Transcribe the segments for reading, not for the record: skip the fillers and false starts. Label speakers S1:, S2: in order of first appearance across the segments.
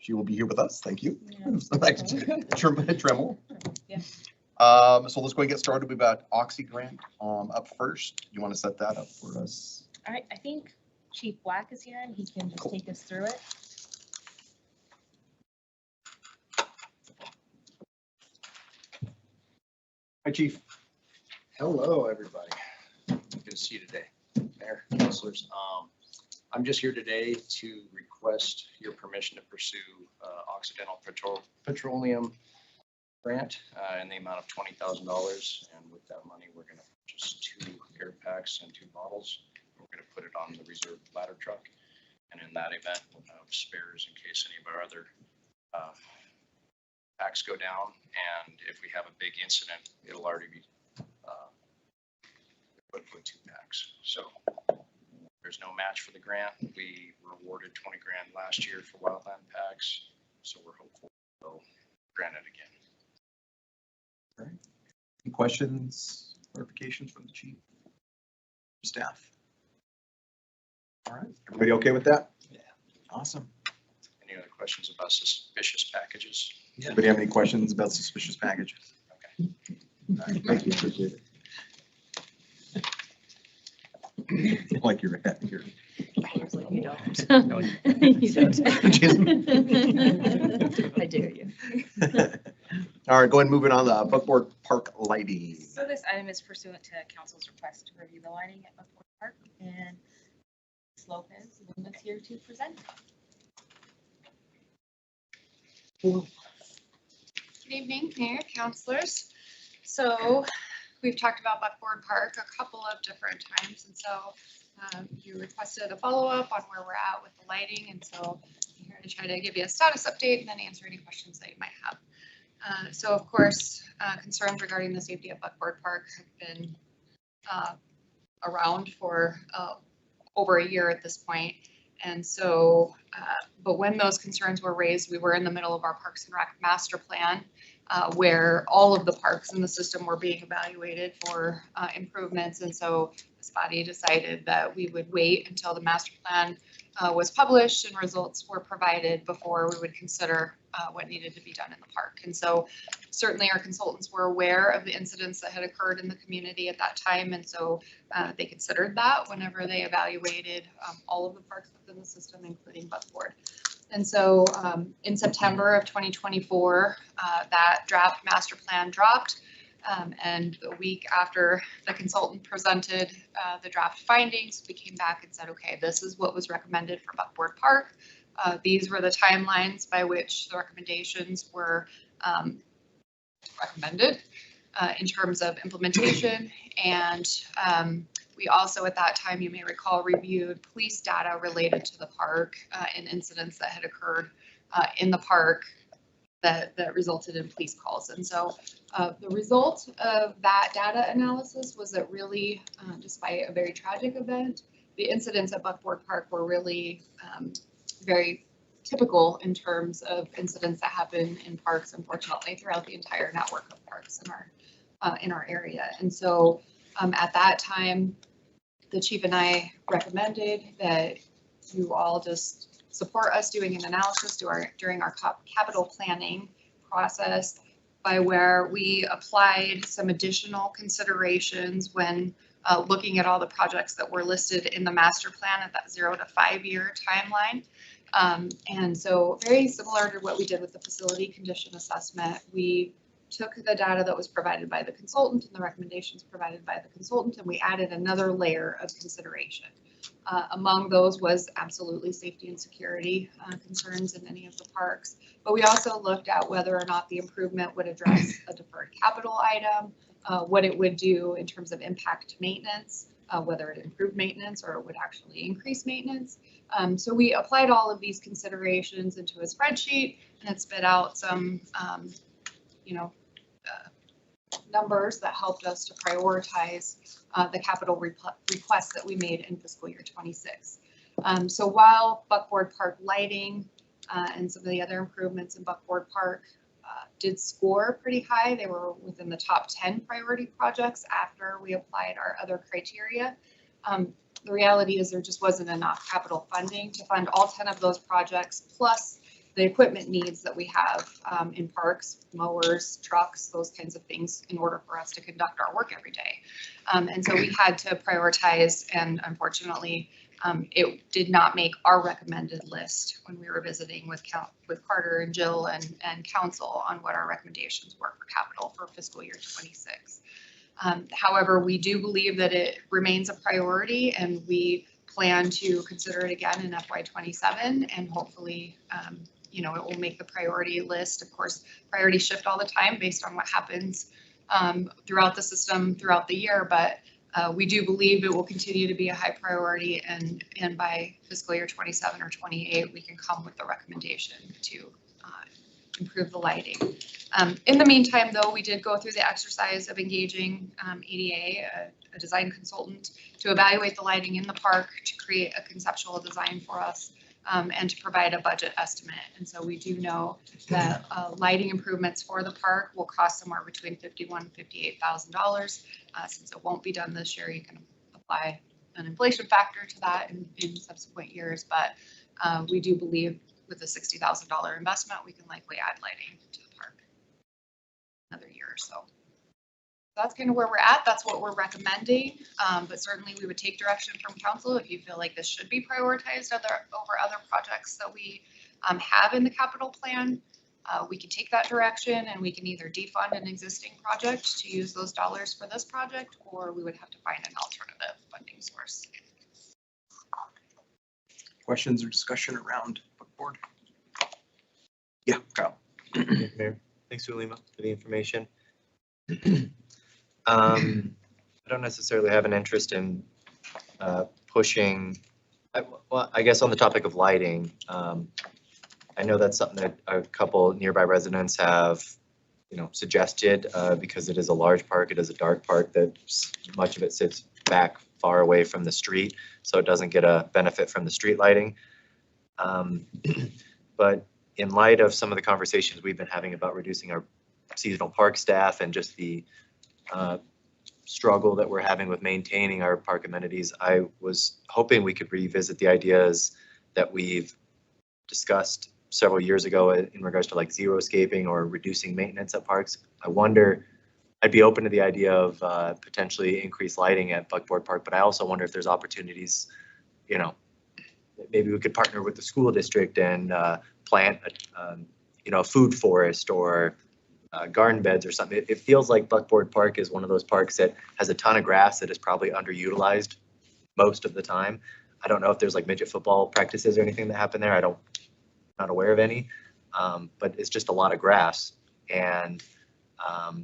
S1: she will be here with us. Thank you.
S2: Yeah.
S1: Tremel.
S2: Yeah.
S1: So let's go and get started. We've got Oxy grant up first. You want to set that up for us?
S2: All right, I think Chief Black is here and he can just take us through it.
S1: Hi, Chief.
S3: Hello, everybody. Good to see you today, Mayor, councilors. I'm just here today to request your permission to pursue Occidental Petroleum grant in the amount of $20,000. And with that money, we're going to purchase 2 air packs and 2 bottles. We're going to put it on the reserve ladder truck. And in that event, we'll have spares in case any of our other packs go down. And if we have a big incident, it'll already be equipped with 2 packs. So there's no match for the grant. We were awarded 20 grand last year for wildland packs. So we're hopeful they'll grant it again.
S1: All right. Any questions, clarifications from the chief, staff? All right. Everybody okay with that?
S3: Yeah.
S1: Awesome.
S3: Any other questions about suspicious packages?
S1: Anybody have any questions about suspicious packages?
S3: Okay.
S1: All right, thank you. Appreciate it. Like you're at here.
S2: Like you don't.
S1: No,
S2: You don't.
S1: Jeez.
S2: I dare you.
S1: All right, go ahead and move it on the Buckboard Park lighting.
S2: So this item is pursuant to council's request to review the lighting at Buckboard Park, and Ms. Lopez, Linda's here to present.
S4: Good evening, Mayor, councilors. So we've talked about Buckboard Park a couple of different times, and so you requested a follow-up on where we're at with the lighting, and so I'm here to try to give you a status update and then answer any questions that you might have. So of course, concerns regarding the safety of Buckboard Park have been around for over a year at this point. And so, but when those concerns were raised, we were in the middle of our Parks and Rec master plan, where all of the parks in the system were being evaluated for improvements. And so this body decided that we would wait until the master plan was published and results were provided before we would consider what needed to be done in the park. And so certainly our consultants were aware of the incidents that had occurred in the community at that time. And so they considered that whenever they evaluated all of the parks within the system, including Buckboard. And so in September of 2024, that draft master plan dropped. And a week after the consultant presented the draft findings, we came back and said, okay, this is what was recommended for Buckboard Park. These were the timelines by which the recommendations were recommended in terms of implementation. And we also at that time, you may recall, reviewed police data related to the park and incidents that had occurred in the park that resulted in police calls. And so the result of that data analysis was that really, despite a very tragic event, the incidents at Buckboard Park were really very typical in terms of incidents that happen in parks, unfortunately, throughout the entire network of parks in our area. And so at that time, the chief and I recommended that you all just support us doing an analysis during our capital planning process, by where we applied some additional considerations when looking at all the projects that were listed in the master plan at that 0 to 5 year timeline. And so very similar to what we did with the facility condition assessment, we took the data that was provided by the consultant and the recommendations provided by the consultant, and we added another layer of consideration. Among those was absolutely safety and security concerns in any of the parks. But we also looked at whether or not the improvement would address a deferred capital item, what it would do in terms of impact to maintenance, whether it improved maintenance or it would actually increase maintenance. So we applied all of these considerations into a spreadsheet, and it spit out some, numbers that helped us to prioritize the capital requests that we made in fiscal year 26. So while Buckboard Park lighting and some of the other improvements in Buckboard Park did score pretty high, they were within the top 10 priority projects after we applied our other criteria. The reality is there just wasn't enough capital funding to fund all 10 of those projects, plus the equipment needs that we have in parks, mowers, trucks, those kinds of things in order for us to conduct our work every day. And so we had to prioritize, and unfortunately, it did not make our recommended list when we were visiting with Carter and Jill and council on what our recommendations were for capital for fiscal year 26. However, we do believe that it remains a priority, and we plan to consider it again in FY27, and hopefully, it will make the priority list. Of course, priorities shift all the time based on what happens throughout the system throughout the year, but we do believe it will continue to be a high priority, and by fiscal year 27 or 28, we can come with the recommendation to improve the lighting. In the meantime, though, we did go through the exercise of engaging EDA, a design consultant, to evaluate the lighting in the park, to create a conceptual design for us, and to provide a budget estimate. And so we do know that lighting improvements for the park will cost somewhere between $51,000 and $58,000. Since it won't be done this year, you can apply an inflation factor to that in subsequent years. But we do believe with a $60,000 investment, we can likely add lighting to the park another year or so. That's kind of where we're at. That's what we're recommending. But certainly we would take direction from council if you feel like this should be prioritized over other projects that we have in the capital plan. We can take that direction, and we can either defund an existing project to use those dollars for this project, or we would have to find an alternative funding source.
S1: Questions or discussion around book board? Yeah, Kyle.
S5: Mayor, thanks, Ulima, for the information. I don't necessarily have an interest in pushing, well, I guess on the topic of lighting, I know that's something that a couple nearby residents have, suggested because it is a large park. It is a dark park that much of it sits back far away from the street, so it doesn't get a benefit from the street lighting. But in light of some of the conversations we've been having about reducing our seasonal park staff and just the struggle that we're having with maintaining our park amenities, I was hoping we could revisit the ideas that we've discussed several years ago in regards to like xeriscaping or reducing maintenance at parks. I wonder, I'd be open to the idea of potentially increased lighting at Buckboard Park, but I also wonder if there's opportunities, maybe we could partner with the school district and plant a food forest or garden beds or something. It feels like Buckboard Park is one of those parks that has a ton of grass that is probably underutilized most of the time. I don't know if there's like midget football practices or anything that happen there. Not aware of any, but it's just a lot of grass, and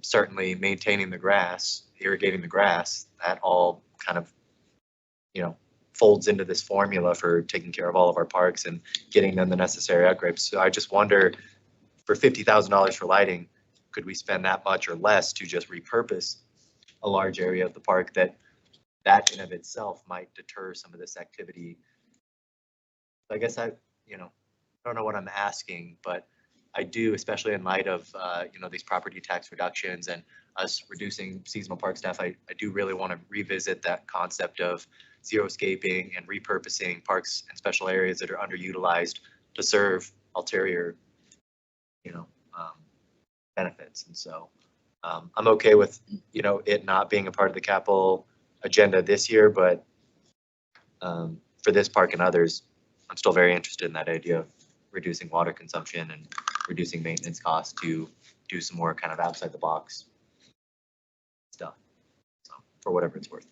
S5: certainly maintaining the grass, irrigating the grass, that all kind of, folds into this formula for taking care of all of our parks and getting them the necessary upgrades. So I just wonder, for $50,000 for lighting, could we spend that much or less to just repurpose a large area of the park that in of itself might deter some of this activity? I guess I don't know what I'm asking, but I do, especially in light of these property tax reductions and us reducing seasonal park staff, I do really want to revisit that concept of xeriscaping and repurposing parks and special areas that are underutilized to serve ulterior, benefits. And so I'm okay with, it not being a part of the capital agenda this year, but for this park and others, I'm still very interested in that idea of reducing water consumption and reducing maintenance costs to do some more kind of outside the box stuff, so, for whatever it's worth.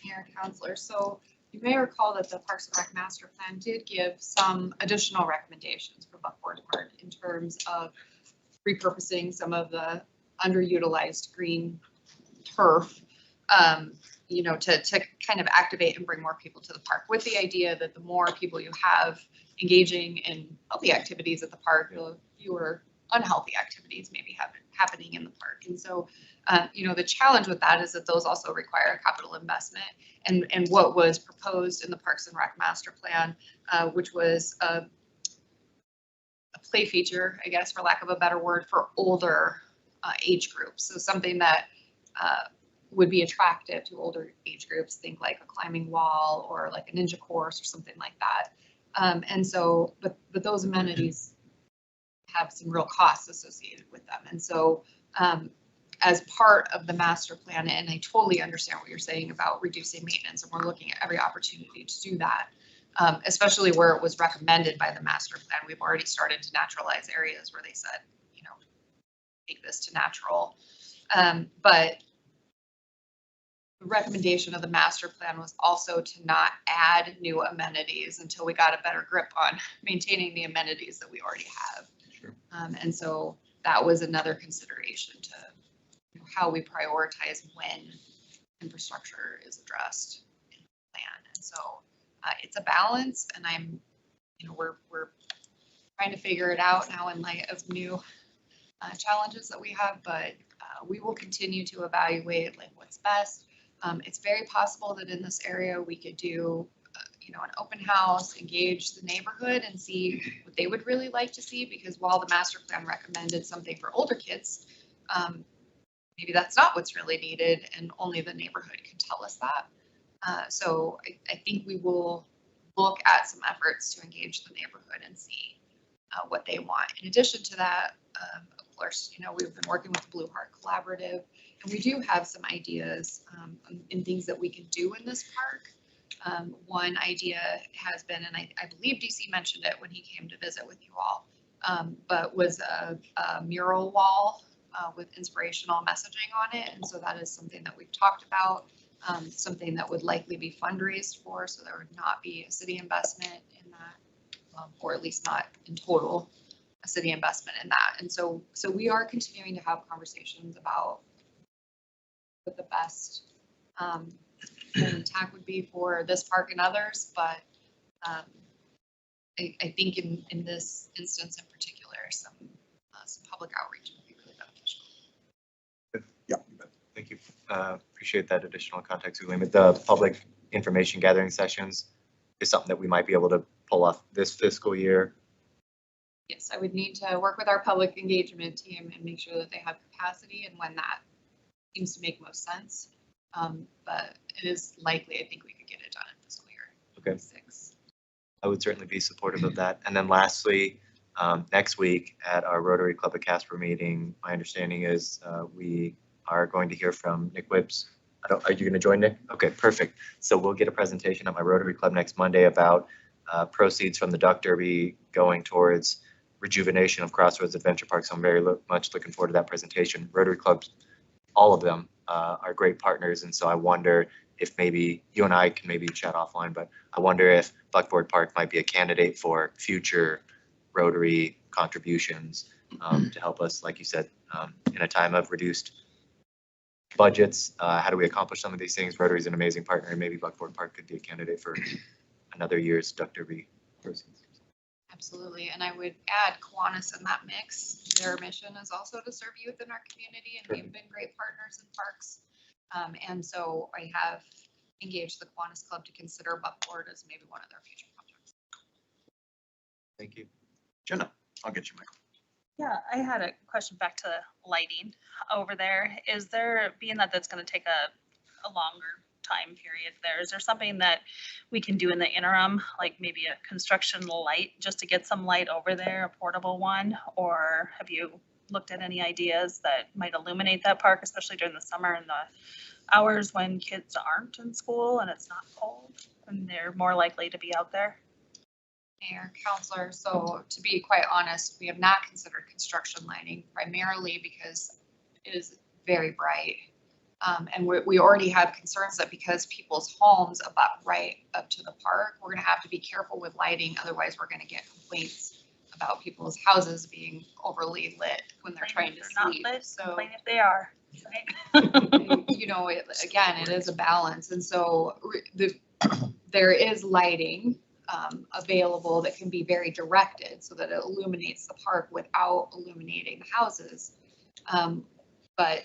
S4: Mayor, Councilor, so you may recall that the Parks and Rec Master Plan did give some additional recommendations for Buckboard Park in terms of repurposing some of the underutilized green turf, to kind of activate and bring more people to the park, with the idea that the more people you have engaging in healthy activities at the park, the fewer unhealthy activities maybe happening in the park. And so, the challenge with that is that those also require a capital investment. And what was proposed in the Parks and Rec Master Plan, which was a play feature, I guess, for lack of a better word, for older age groups. So something that would be attractive to older age groups, think like a climbing wall or like a ninja course or something like that. And so, but those amenities have some real costs associated with them. And so as part of the master plan, and I totally understand what you're saying about reducing maintenance, and we're looking at every opportunity to do that, especially where it was recommended by the master plan. We've already started to naturalize areas where they said, you know, take this to natural. But the recommendation of the master plan was also to not add new amenities until we got a better grip on maintaining the amenities that we already have.
S1: Sure.
S4: And so that was another consideration to, you know, how we prioritize when infrastructure is addressed in the plan. And so it's a balance, and I'm, you know, we're trying to figure it out now in light of new challenges that we have, but we will continue to evaluate like what's best. It's very possible that in this area we could do, you know, an open house, engage the neighborhood and see what they would really like to see, because while the master plan recommended something for older kids, maybe that's not what's really needed, and only the neighborhood can tell us that. So I think we will look at some efforts to engage the neighborhood and see what they want. In addition to that, of course, you know, we've been working with the Blue Heart Collaborative, and we do have some ideas in things that we can do in this park. One idea has been, and I believe DC mentioned it when he came to visit with you all, but was a mural wall with inspirational messaging on it. And so that is something that we've talked about, something that would likely be fundraised for, so there would not be a city investment in that, or at least not in total a city investment in that. And so we are continuing to have conversations about what the best tack would be for this park and others, but I think in this instance in particular, some public outreach would be really beneficial.
S1: Yeah. You bet.
S5: Thank you. Appreciate that additional context. The public information gathering sessions is something that we might be able to pull off this fiscal year.
S4: Yes, I would need to work with our public engagement team and make sure that they have capacity and when that seems to make most sense. But it is likely, I think we could get it done in fiscal year.
S5: Okay.
S4: 6.
S5: I would certainly be supportive of that. And then lastly, next week at our Rotary Club of Casper meeting, my understanding is we are going to hear from Nick Whibbs. Are you going to join, Nick? Okay, perfect. So we'll get a presentation at my Rotary Club next Monday about proceeds from the Duck Derby going towards rejuvenation of Crossroads Adventure Park. So I'm very much looking forward to that presentation. Rotary clubs, all of them are great partners. And so I wonder if maybe you and I can maybe chat offline, but I wonder if Buckboard Park might be a candidate for future Rotary contributions to help us, like you said, in a time of reduced budgets. How do we accomplish some of these things? Rotary is an amazing partner, and maybe Buckboard Park could be a candidate for another year's Duck Derby proceeds.
S4: Absolutely, and I would add Kiwanis in that mix. Their mission is also to serve youth in our community, and they've been great partners in parks. And so I have engaged the Kiwanis Club to consider Buckboard as maybe one of their future projects.
S5: Thank you.
S1: Jenna, I'll get you, Michael.
S6: Yeah, I had a question back to lighting over there. Is there, being that that's going to take a longer time period there, is there something that we can do in the interim, like maybe a construction light just to get some light over there, a portable one? Or have you looked at any ideas that might illuminate that park, especially during the summer and the hours when kids aren't in school and it's not cold and they're more likely to be out there?
S4: Mayor, Counselor, so to be quite honest, we have not considered construction lighting primarily because it is very bright. And we already have concerns that because people's homes abut right up to the park, we're going to have to be careful with lighting. Otherwise, we're going to get complaints about people's houses being overly lit when they're trying to sleep. So
S6: Complain if they are. Right?
S4: you know, again, it is a balance. And so there is lighting available that can be very directed so that it illuminates the park without illuminating the houses. But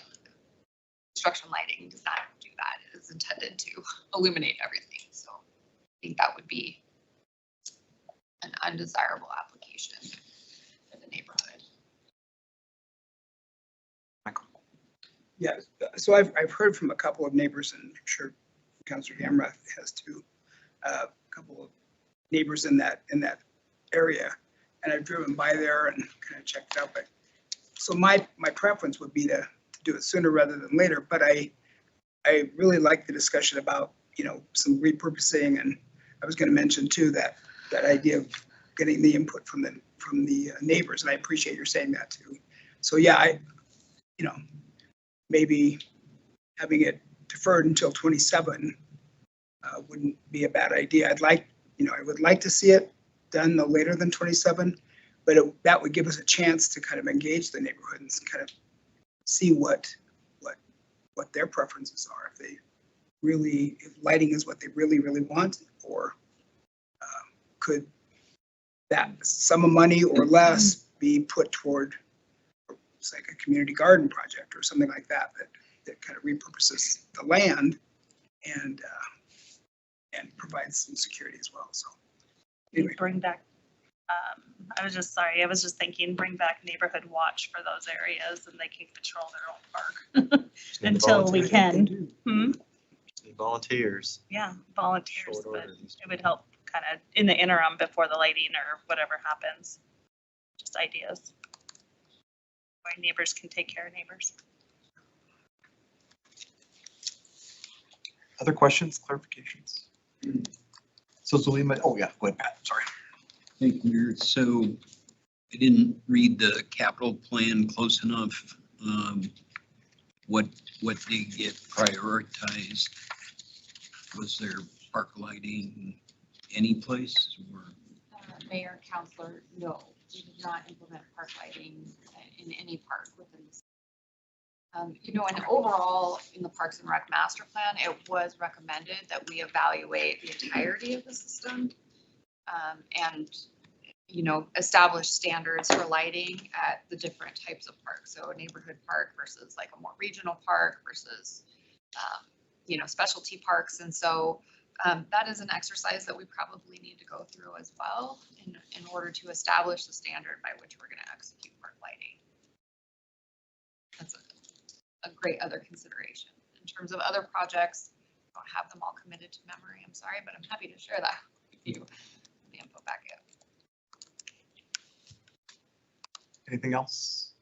S4: construction lighting does not do that. It is intended to illuminate everything. So I think that would be an undesirable application for the neighborhood.
S1: Michael.
S7: Yeah, so I've heard from a couple of neighbors, and I'm sure Councilor Gamrath has too, a couple of neighbors in that area. And I've driven by there and kind of checked it out. But so my preference would be to do it sooner rather than later. But I really like the discussion about, some repurposing. And I was going to mention too, that idea of getting the input from the neighbors. And I appreciate your saying that too. So yeah, maybe having it deferred until 27 wouldn't be a bad idea. I would like to see it done no later than 27, but that would give us a chance to kind of engage the neighborhood and kind of see what their preferences are. If lighting is what they really, really want, or could that sum of money or less be put toward, it's like a community garden project or something like that kind of repurposes the land and provides some security as well. So anyway.
S6: Bring back, I was just thinking, bring back neighborhood watch for those areas and they can control their own park until we can.
S5: Volunteers.
S6: Yeah, volunteers,
S5: Short
S6: but
S5: order these
S6: it would help kind of in the interim before the lighting or whatever happens. Just ideas. Why neighbors can take care of neighbors.
S1: Other questions, clarifications? So Zulema, oh yeah, go ahead, Pat, sorry.
S8: Thank you, Mayor. So I didn't read the capital plan close enough. What did get prioritized? Was there park lighting any place or?
S4: Mayor, councilor, no, we did not implement park lighting in any park within the city. And overall in the Parks and Rec master plan, it was recommended that we evaluate the entirety of the system and, establish standards for lighting at the different types of parks. So a neighborhood park versus like a more regional park versus, specialty parks. And so that is an exercise that we probably need to go through as well in order to establish the standard by which we're going to execute park lighting. That's a great other consideration. In terms of other projects, I don't have them all committed to memory, I'm sorry, but I'm happy to share that with you, the info packet.
S1: Anything else?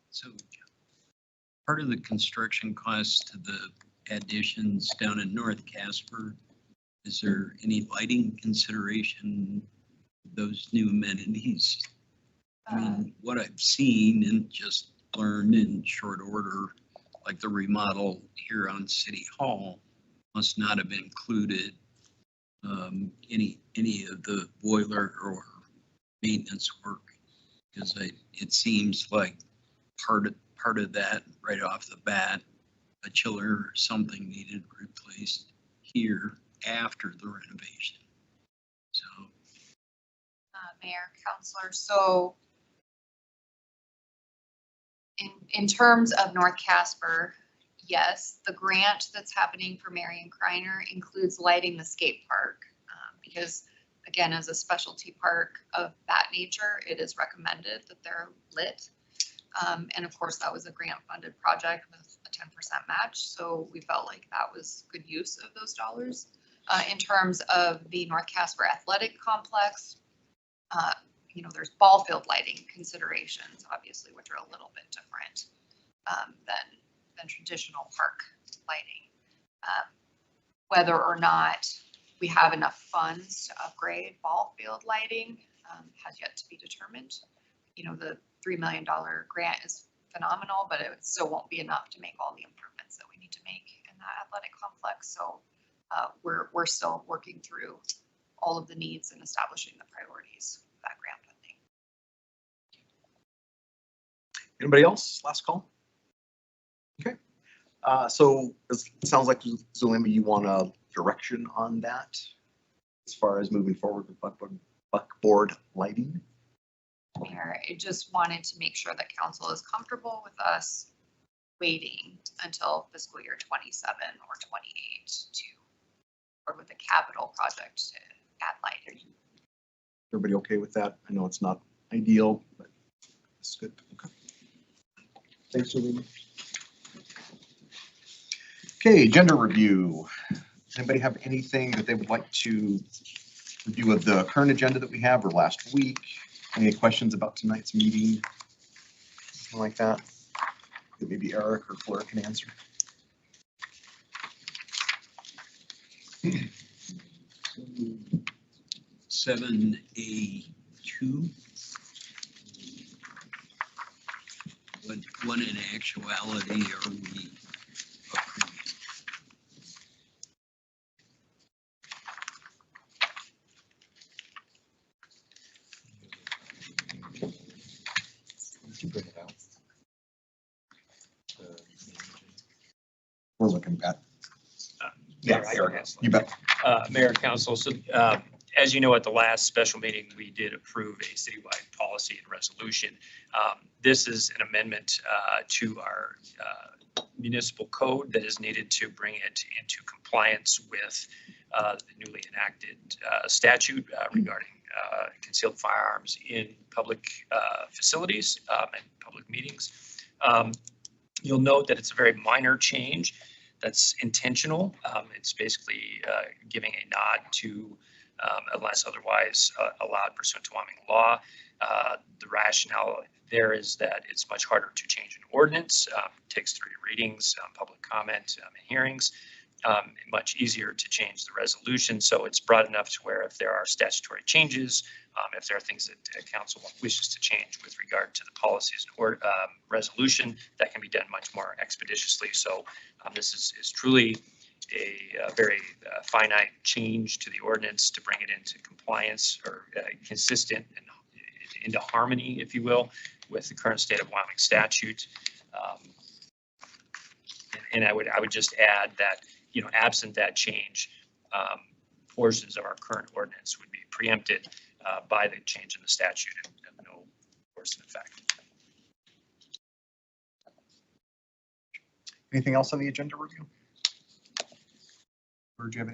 S8: So part of the construction costs to the additions down in North Casper, is there any lighting consideration of those new amenities? I mean, what I've seen and just learned in short order, like the remodel here on City Hall must not have included any of the boiler or maintenance work, because it seems like part of that right off the bat, a chiller or something needed replaced here after the renovation. So
S4: Mayor, councilor, so in terms of North Casper, yes, the grant that's happening for Marion Kreiner includes lighting the skate park because, again, as a specialty park of that nature, it is recommended that they're lit. And of course, that was a grant-funded project with a 10% match, so we felt like that was good use of those dollars. In terms of the North Casper Athletic Complex, there's ball field lighting considerations, obviously, which are a little bit different than traditional park lighting. Whether or not we have enough funds to upgrade ball field lighting has yet to be determined. The $3 million grant is phenomenal, but it still won't be enough to make all the improvements that we need to make in that athletic complex. So we're still working through all of the needs and establishing the priorities of that grant funding.
S1: Anybody else? Last call? Okay. So it sounds like, Zulema, you want a direction on that as far as moving forward with buckboard lighting?
S4: Mayor, I just wanted to make sure that council is comfortable with us waiting until fiscal year 27 or 28 or with a capital project to add lighting.
S1: Everybody okay with that? I know it's not ideal, but it's good. Okay. Thanks, Zulema. Okay, agenda review. Does anybody have anything that they would like to review of the current agenda that we have or last week. Any questions about tonight's meeting? Something like that? That maybe Eric or Fleur can answer.
S8: 7A2. What in actuality are we approving?
S5: Did you bring it out?
S1: We're looking at.
S9: Mayor,
S1: Yeah,
S9: I can
S1: Eric,
S9: answer.
S1: you bet.
S9: Mayor, council, so as you know, at the last special meeting, we did approve a citywide policy and resolution. This is an amendment to our municipal code that is needed to bring it into compliance with the newly enacted statute regarding concealed firearms in public facilities and public meetings. You'll note that it's a very minor change that's intentional. It's basically giving a nod to, unless otherwise allowed pursuant to Wyoming law. The rationale there is that it's much harder to change an ordinance. Takes 3 readings, public comment, and hearings. Much easier to change the resolution. So it's broad enough to where if there are statutory changes, if there are things that council wishes to change with regard to the policies or resolution, that can be done much more expeditiously. So this is truly a very finite change to the ordinance to bring it into compliance or consistent and into harmony, if you will, with the current state of Wyoming statute. And I would just add that, you know, absent that change, portions of our current ordinance would be preempted by the change in the statute and have no force in effect.
S1: Anything else on the agenda review? Or do you have any?